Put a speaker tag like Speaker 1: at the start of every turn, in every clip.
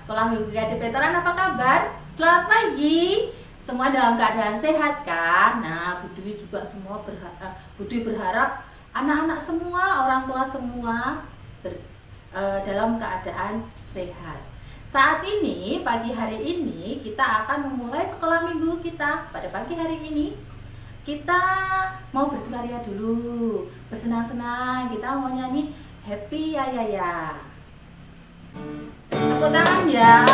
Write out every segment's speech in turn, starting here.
Speaker 1: Sekolah Minggu GKJ Veteran, apa kabar? Selamat pagi. Semua dalam keadaan sehat kan? Nah, Bu Dwi juga semua Bu Dwi berharap anak-anak semua, orang tua semua dalam keadaan sehat. Saat ini, pagi hari ini kita akan memulai sekolah minggu kita. Pada pagi hari ini kita mau bersukaria dulu, bersenang-senang. Kita mau nyanyi Happy Ya Ya Ya. Tepuk tangan ya.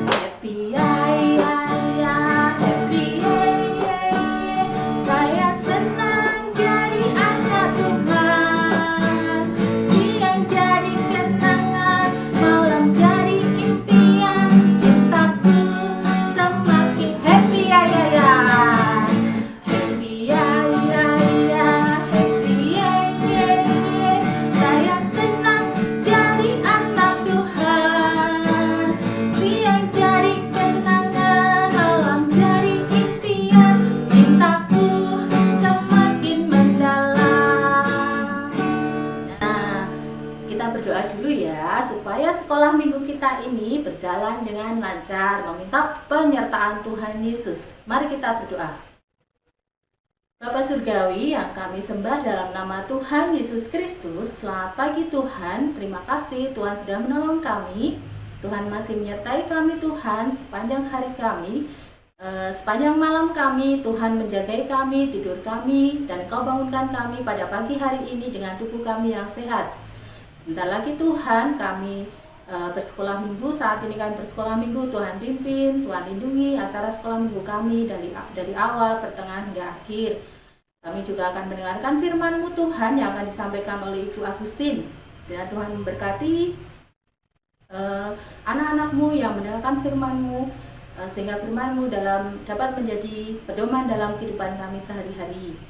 Speaker 1: Happy ya ya ya, happy ye ye ye. Saya senang jadi anak Tuhan. Siang jadi kenangan, malam jadi impian. Cintaku semakin happy ya ya ya. Happy ya ya ya, happy ye ye ye. Saya senang jadi anak Tuhan. Siang jadi kenangan, malam jadi impian. Cintaku semakin mendalam. Nah, kita berdoa dulu ya supaya sekolah minggu kita ini berjalan dengan lancar, meminta penyertaan Tuhan Yesus. Mari kita berdoa. Bapa Surgawi yang kami sembah dalam nama Tuhan Yesus Kristus, selamat pagi Tuhan. Terima kasih Tuhan sudah menolong kami. Tuhan masih menyertai kami Tuhan sepanjang hari kami, sepanjang malam kami. Tuhan menjagai kami, tidur kami, dan Kau bangunkan kami pada pagi hari ini dengan tubuh kami yang sehat. Sebentar lagi Tuhan kami bersekolah minggu. Saat ini kami bersekolah minggu. Tuhan pimpin, Tuhan lindungi acara sekolah minggu kami dari awal, pertengahan hingga akhir. Kami juga akan mendengarkan firman-Mu Tuhan yang akan disampaikan oleh Ibu Agustin. Dan Tuhan memberkati anak-anak-Mu yang mendengarkan firman-Mu, sehingga firman-Mu dapat menjadi pedoman dalam kehidupan kami sehari-hari.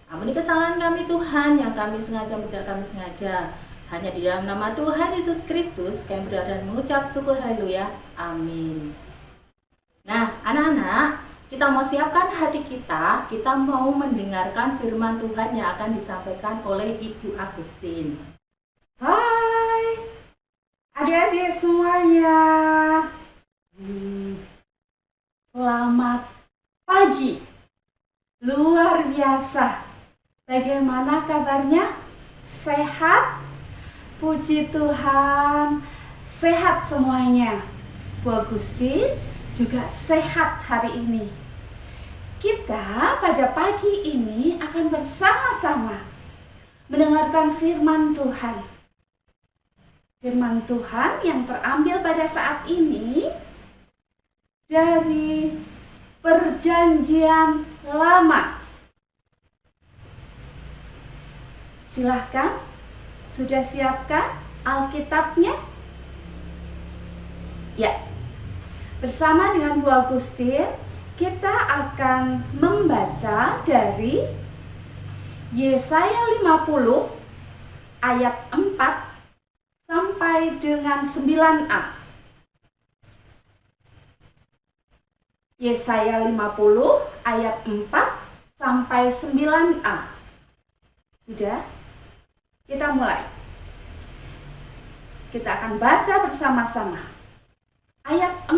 Speaker 1: Ampuni kesalahan kami Tuhan yang kami sengaja tidak kami sengaja. Hanya di dalam nama Tuhan Yesus Kristus kami berdoa dan mengucap syukur, haleluya, amin. Nah, anak-anak, kita mau siapkan hati kita mau mendengarkan firman Tuhan yang akan disampaikan oleh Ibu Agustin.
Speaker 2: Hai adik-adik semuanya, selamat pagi. Luar biasa. Bagaimana kabarnya? Sehat? Puji Tuhan, sehat semuanya. Bu Agustin juga sehat hari ini. Kita pada pagi ini akan bersama-sama mendengarkan firman Tuhan. Firman Tuhan yang terambil pada saat ini dari Perjanjian Lama. Silahkan, sudah siapkan Alkitabnya? Ya, bersama dengan Bu Agustin kita akan membaca dari Yesaya 50 ayat 4 sampai dengan 9a. Yesaya 50 ayat 4 sampai 9a. Sudah? Kita mulai. Kita akan baca bersama-sama. Ayat 4.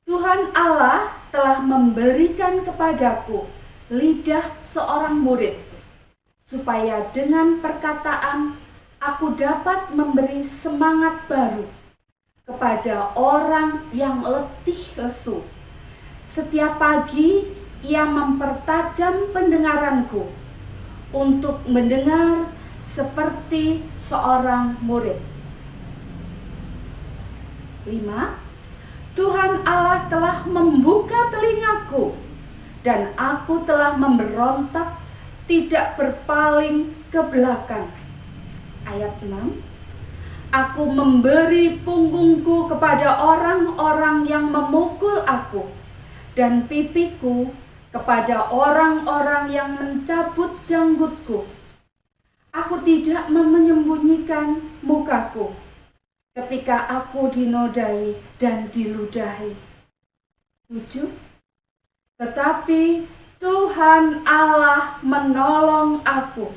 Speaker 2: Tuhan Allah telah memberikan kepadaku lidah seorang murid, supaya dengan perkataan aku dapat memberi semangat baru kepada orang yang letih lesu. Setiap pagi ia mempertajam pendengaranku untuk mendengar seperti seorang murid. 5. Tuhan Allah telah membuka telingaku, dan aku telah memberontak, tidak berpaling ke belakang. Ayat 6. Aku memberi punggungku kepada orang-orang yang memukul aku, dan pipiku kepada orang-orang yang mencabut janggutku. Aku tidak menyembunyikan mukaku ketika aku dinodai dan diludahi. 7. Tetapi Tuhan Allah menolong aku.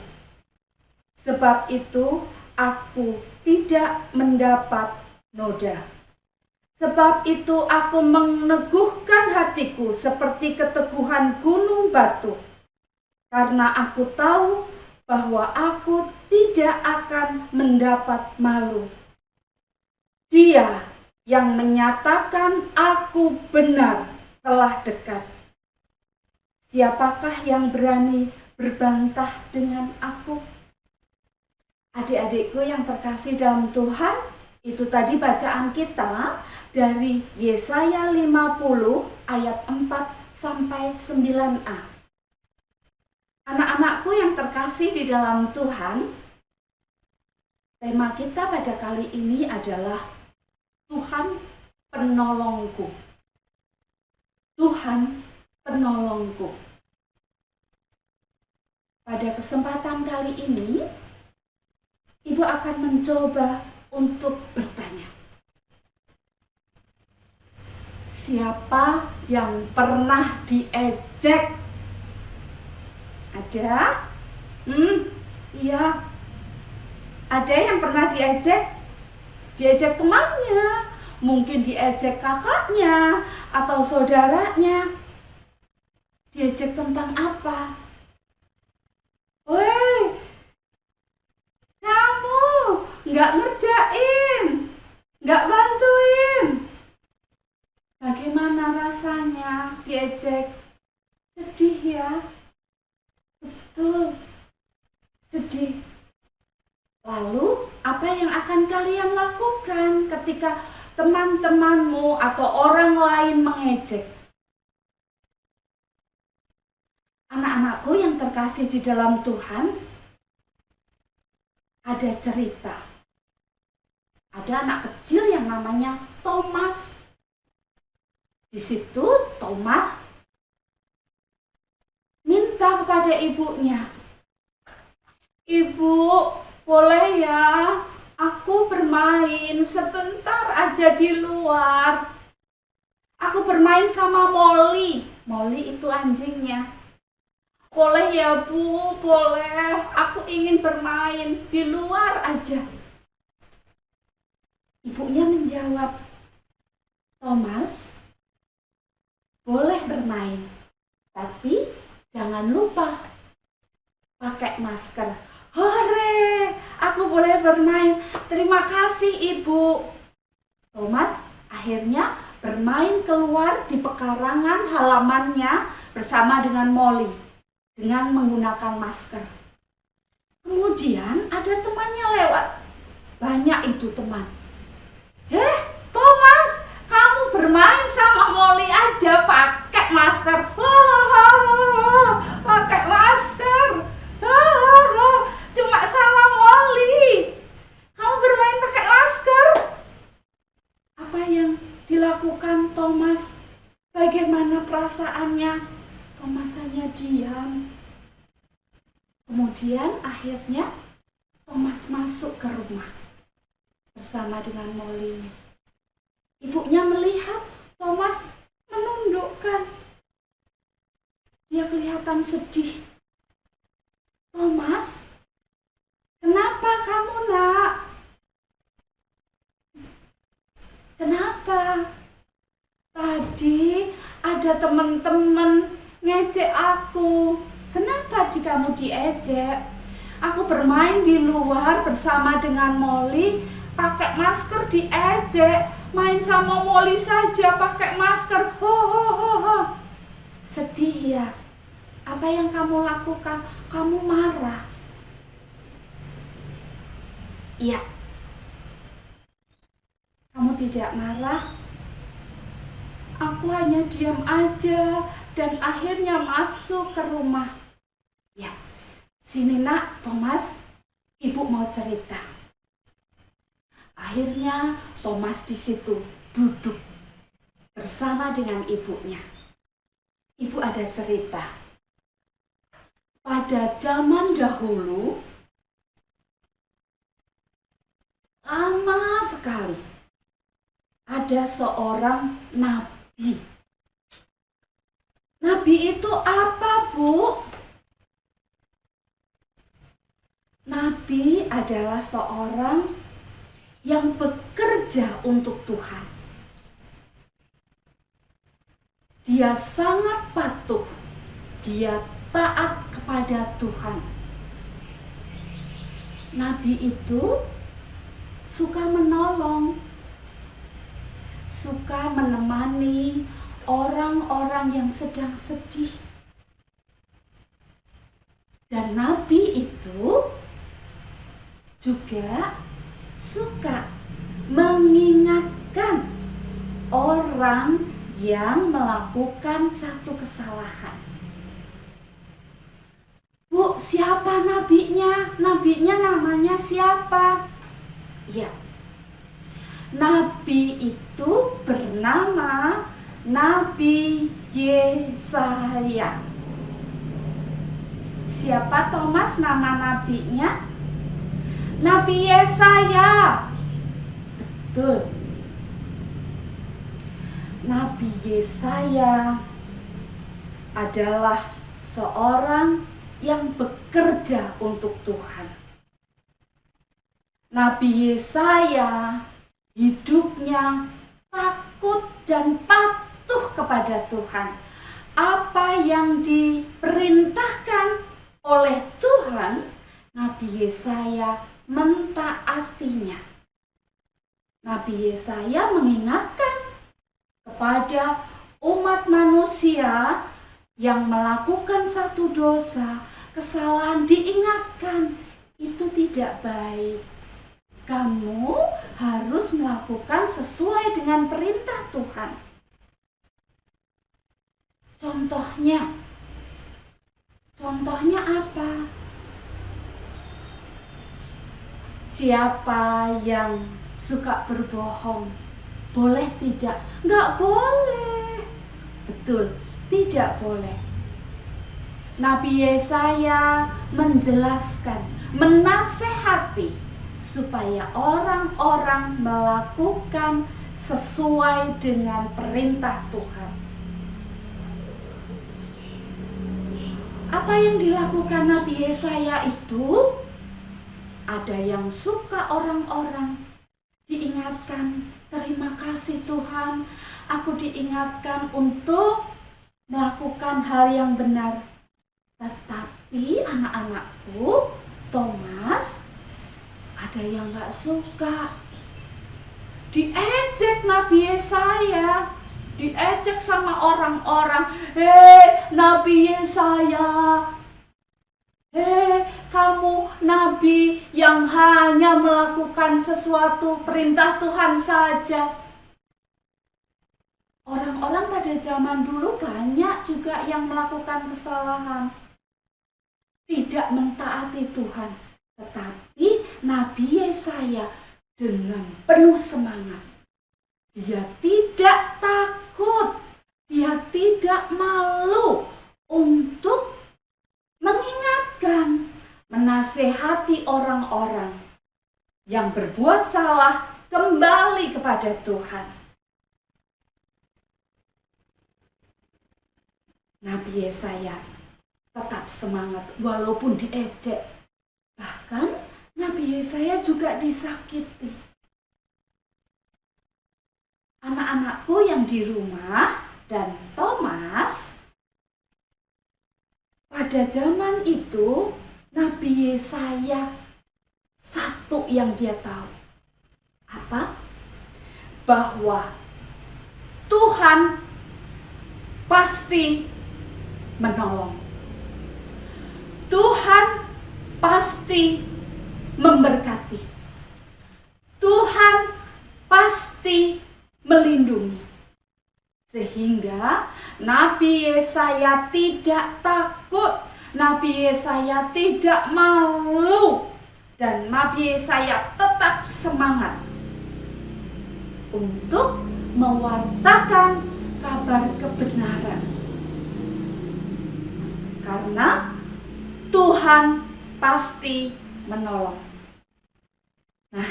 Speaker 2: Sebab itu aku tidak mendapat noda. Sebab itu aku meneguhkan hatiku seperti keteguhan gunung batu. Karena aku tahu bahwa aku tidak akan mendapat malu. Dia yang menyatakan aku benar telah dekat. Siapakah yang berani berbantah dengan aku? Adik-adikku yang terkasih dalam Tuhan, itu tadi bacaan kita dari Yesaya 50 ayat 4 sampai 9a. Anak-anakku yang terkasih di dalam Tuhan, tema kita pada kali ini adalah Tuhan penolongku. Tuhan penolongku. Pada kesempatan kali ini, Ibu akan mencoba untuk bertanya. Siapa yang pernah diejek? Ada? Iya. Ada yang pernah diejek? Diejek temannya, mungkin diejek kakaknya atau saudaranya. Diejek tentang apa? Woi, kamu nggak ngerjain, nggak bantuin. Bagaimana rasanya diejek? Sedih ya? Betul, sedih. Lalu apa yang akan kalian lakukan ketika teman-temanmu atau orang lain mengejek? Anak-anakku yang terkasih di dalam Tuhan, ada cerita. Ada anak kecil yang namanya Thomas. Di situ Thomas minta kepada ibunya, "Ibu, boleh ya aku bermain sebentar aja di luar. Aku bermain sama Molly." Molly itu anjingnya. "Boleh ya Bu, boleh. Aku ingin bermain di luar aja." Ibunya menjawab, "Thomas, boleh bermain, tapi jangan lupa pakai masker." "Hore, aku boleh bermain. Terima kasih Ibu." Thomas akhirnya bermain keluar di pekarangan halamannya bersama dengan Molly dengan menggunakan masker. Kemudian ada temannya lewat. Banyak itu teman. Thomas, kamu bermain sama Molly aja pakai masker." Pakai masker. Cuma sama Molly. Kamu bermain pakai masker. Apa yang dilakukan Thomas? Bagaimana perasaannya? Thomas hanya diam. Kemudian akhirnya Thomas masuk ke rumah bersama dengan Molly. Ibunya melihat Thomas menundukkan. Dia kelihatan sedih. "Thomas, kenapa kamu nak? Kenapa? Tadi ada teman-teman ngejek aku. Kenapa kamu diejek? Aku bermain di luar bersama dengan Molly, pakai masker diejek. Main sama Molly saja pakai masker. Sedih ya? Apa yang kamu lakukan? Kamu marah? Iya. Kamu tidak marah? Aku hanya diam aja dan akhirnya masuk ke rumah. Ya, sini nak, Thomas. Ibu mau cerita. Akhirnya Thomas di situ duduk bersama dengan ibunya. Ibu ada cerita. Pada zaman dahulu, lama sekali, ada seorang nabi. Nabi itu apa, Bu? Nabi adalah seorang yang bekerja untuk Tuhan. Dia sangat patuh. Dia taat kepada Tuhan. Nabi itu suka menolong, suka menemani orang-orang yang sedang sedih. Dan Nabi itu juga suka mengingatkan orang yang melakukan satu kesalahan. Bu, siapa nabinya? Nabinya namanya siapa? Ya, nabi itu bernama Nabi Yesaya. Siapa Thomas nama nabinya? Nabi Yesaya. Betul. Nabi Yesaya adalah seorang yang bekerja untuk Tuhan. Nabi Yesaya hidupnya takut dan patuh kepada Tuhan. Apa yang diperintahkan oleh Tuhan, Nabi Yesaya mentaatinya. Nabi Yesaya mengingatkan kepada umat manusia yang melakukan satu dosa, kesalahan, diingatkan itu tidak baik. Kamu harus melakukan sesuai dengan perintah Tuhan. Contohnya apa? Siapa yang suka berbohong? Boleh tidak? Enggak boleh. Betul, tidak boleh. Nabi Yesaya menjelaskan, menasehati supaya orang-orang melakukan sesuai dengan perintah Tuhan. Apa yang dilakukan Nabi Yesaya itu? Ada yang suka orang-orang diingatkan, terima kasih Tuhan, aku diingatkan untuk melakukan hal yang benar. Tetapi anak-anakku, Thomas, ada yang gak suka. Diejek Nabi Yesaya, diejek sama orang-orang. Hei Nabi Yesaya, hei kamu nabi yang hanya melakukan sesuatu perintah Tuhan saja. Orang-orang pada zaman dulu banyak juga yang melakukan kesalahan, tidak mentaati Tuhan. Tetapi Nabi Yesaya dengan penuh semangat, dia tidak takut, dia tidak malu untuk mengingatkan, menasehati orang-orang yang berbuat salah kembali kepada Tuhan. Nabi Yesaya tetap semangat walaupun diejek. Bahkan Nabi Yesaya juga disakiti. Anak-anakku yang di rumah dan Thomas, pada zaman itu Nabi Yesaya satu yang dia tahu. Apa? Bahwa Tuhan pasti menolong. Tuhan pasti memberkati. Tuhan pasti melindungi. Sehingga Nabi Yesaya tidak takut, Nabi Yesaya tidak malu, dan Nabi Yesaya tetap semangat untuk mewartakan kabar kebenaran. Karena Tuhan pasti menolong. Nah,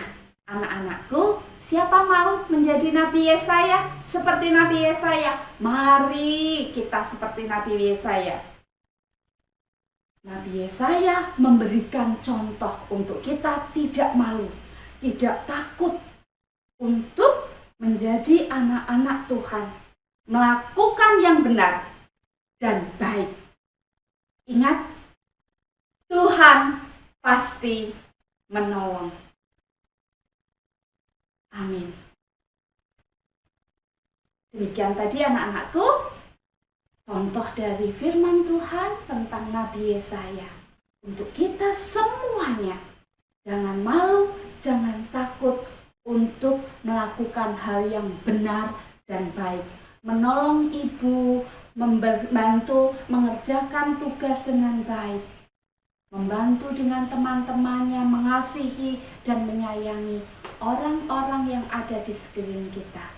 Speaker 2: anak-anakku, Siapa mau menjadi Nabi Yesaya? Seperti Nabi Yesaya. Mari kita seperti Nabi Yesaya. Nabi Yesaya memberikan contoh untuk kita tidak malu, tidak takut untuk menjadi anak-anak Tuhan, melakukan yang benar dan baik. Ingat, Tuhan pasti menolong. Amin. Demikian tadi anak-anakku, contoh dari firman Tuhan tentang Nabi Yesaya. Untuk kita semuanya, jangan malu, jangan takut untuk melakukan hal yang benar dan baik. Menolong ibu, membantu mengerjakan tugas dengan baik. Membantu dengan teman-temannya, mengasihi dan menyayangi orang-orang yang ada di sekeliling kita.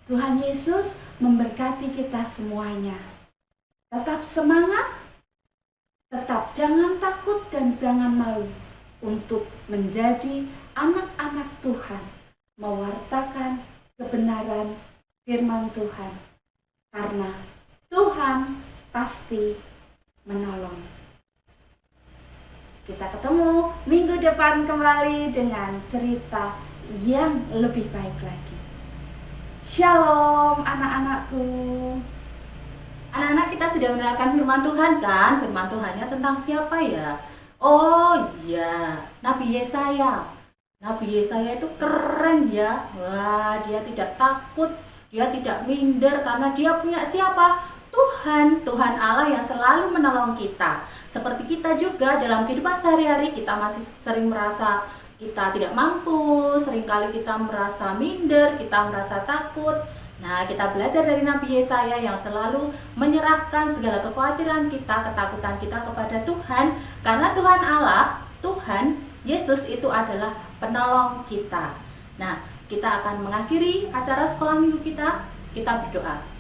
Speaker 2: Tuhan Yesus memberkati kita semuanya. Tetap semangat, tetap jangan takut dan jangan malu untuk menjadi anak-anak Tuhan, mewartakan kebenaran firman Tuhan. Karena Tuhan pasti menolong. Kita ketemu minggu depan kembali dengan cerita yang lebih baik lagi. Shalom anak-anakku.
Speaker 1: Anak-anak, kita sudah mendengarkan firman Tuhan kan? Firman Tuhannya tentang siapa ya? Oh iya, Nabi Yesaya. Nabi Yesaya itu keren ya. Wah, dia tidak takut, dia tidak minder karena dia punya siapa? Tuhan Allah yang selalu menolong kita. Seperti kita juga dalam kehidupan sehari-hari, kita masih sering merasa kita tidak mampu, seringkali kita merasa minder, kita merasa takut. Nah, kita belajar dari Nabi Yesaya yang selalu menyerahkan segala kekhawatiran kita, ketakutan kita kepada Tuhan. Karena Tuhan Allah, Tuhan Yesus itu adalah penolong kita. Nah, kita akan mengakhiri acara sekolah minggu kita berdoa.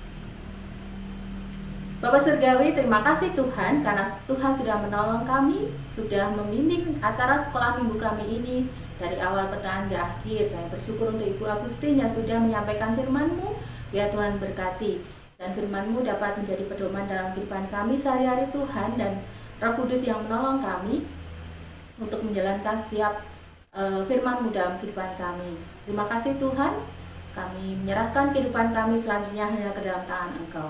Speaker 1: Bapak Surgawi, terima kasih Tuhan karena Tuhan sudah menolong kami, sudah membimbing acara sekolah minggu kami ini dari awal pertengahan ke akhir. Kami bersyukur untuk Ibu Agustin yang sudah menyampaikan firman-Mu. Biar Tuhan berkati dan firman-Mu dapat menjadi pedoman dalam kehidupan kami sehari-hari Tuhan, dan Roh Kudus yang menolong kami untuk menjalankan setiap firman-Mu dalam kehidupan kami. Terima kasih Tuhan, kami menyerahkan kehidupan kami selanjutnya hanya ke dalam tangan Engkau.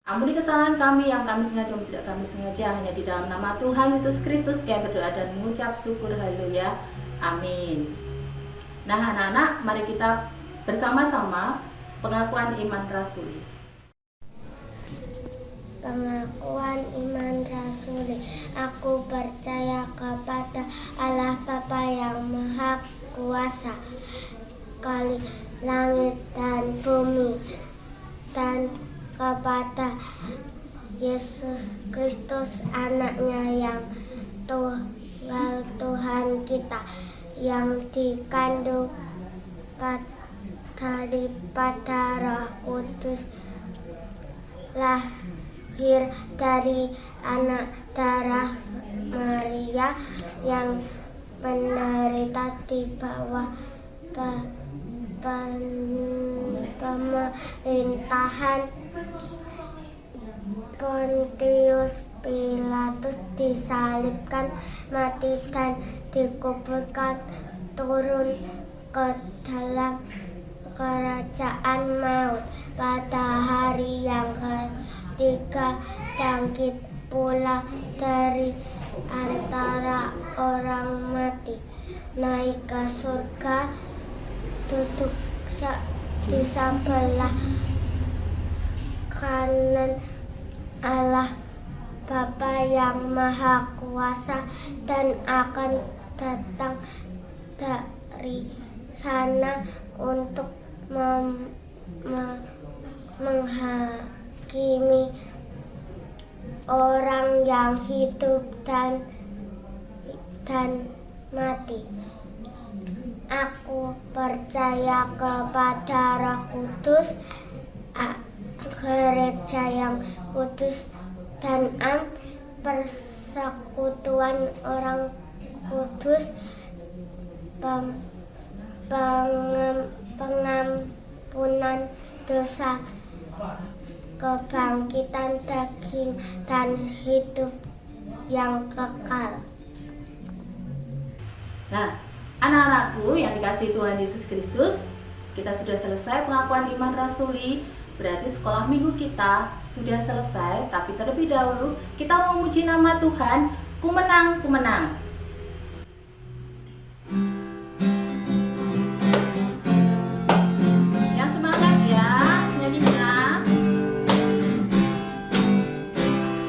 Speaker 1: Ampuni kesalahan kami yang kami sengaja maupun tidak kami sengaja, hanya di dalam nama Tuhan Yesus Kristus kami berdoa dan mengucap syukur. Haleluya. Amin. Nah anak-anak, mari kita bersama-sama pengakuan iman rasuli.
Speaker 3: Pengakuan iman rasuli. Aku percaya kepada Allah Bapa yang Maha Kuasa, Kali langit dan bumi, dan kepada Yesus Kristus anaknya yang tunggal Tuhan kita, yang dikandung daripada Roh Kudus, lahir dari anak darah Maria, yang menderita di bawah pemerintahan Pontius Pilatus, disalibkan, mati dan dikuburkan, turun ke dalam kerajaan maut. Pada hari yang ketiga bangkit pula dari antara orang mati, naik ke surga, duduk di sebelah kanan Allah Bapa yang Maha Kuasa, dan akan datang dari sana untuk menghakimi orang yang hidup dan mati. Aku percaya kepada Roh Kudus, gereja yang kudus dan persekutuan orang kudus, pengampunan dosa, kebangkitan daging, dan hidup yang kekal.
Speaker 1: Nah, anak-anakku yang dikasihi Tuhan Yesus Kristus, kita sudah selesai pengakuan iman rasuli. Berarti sekolah minggu kita sudah selesai. Tapi terlebih dahulu kita memuji nama Tuhan. Ku menang, ku menang. Yang semangat ya nyanyinya.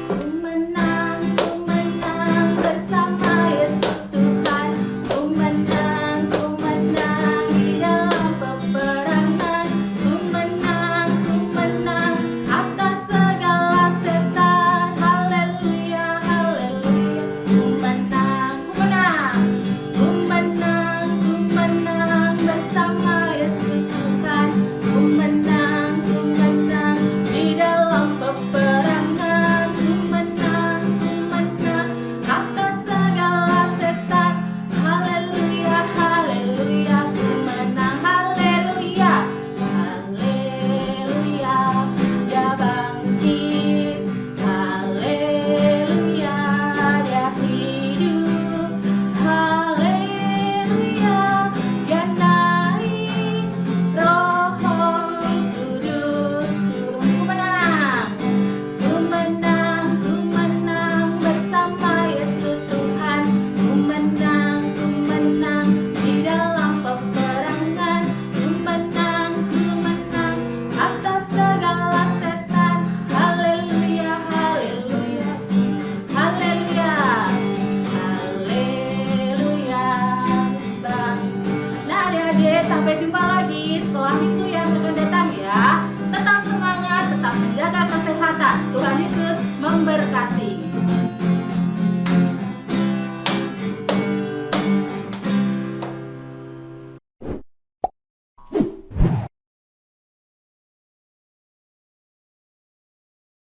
Speaker 1: Ku menang bersama Yesus Tuhan. Ku menang di dalam peperangan. Ku menang atas segala setan. Haleluya, haleluya. Ku menang bersama Yesus Tuhan. Ku menang di dalam peperangan. Ku menang atas segala setan. Haleluya, haleluya. Ku menang, haleluya, haleluya. Dia bangkit, haleluya. Dia hidup, haleluya. Dia naik, Roh Kudus turun. Ku menang bersama Yesus Tuhan. Ku menang di dalam peperangan. Ku menang atas segala setan. Haleluya, haleluya, haleluya, haleluya. Bang. Nah, adik-adik, sampai jumpa lagi sekolah minggu yang akan datang ya. Tetap semangat, tetap menjaga kesehatan. Tuhan Yesus memberkati.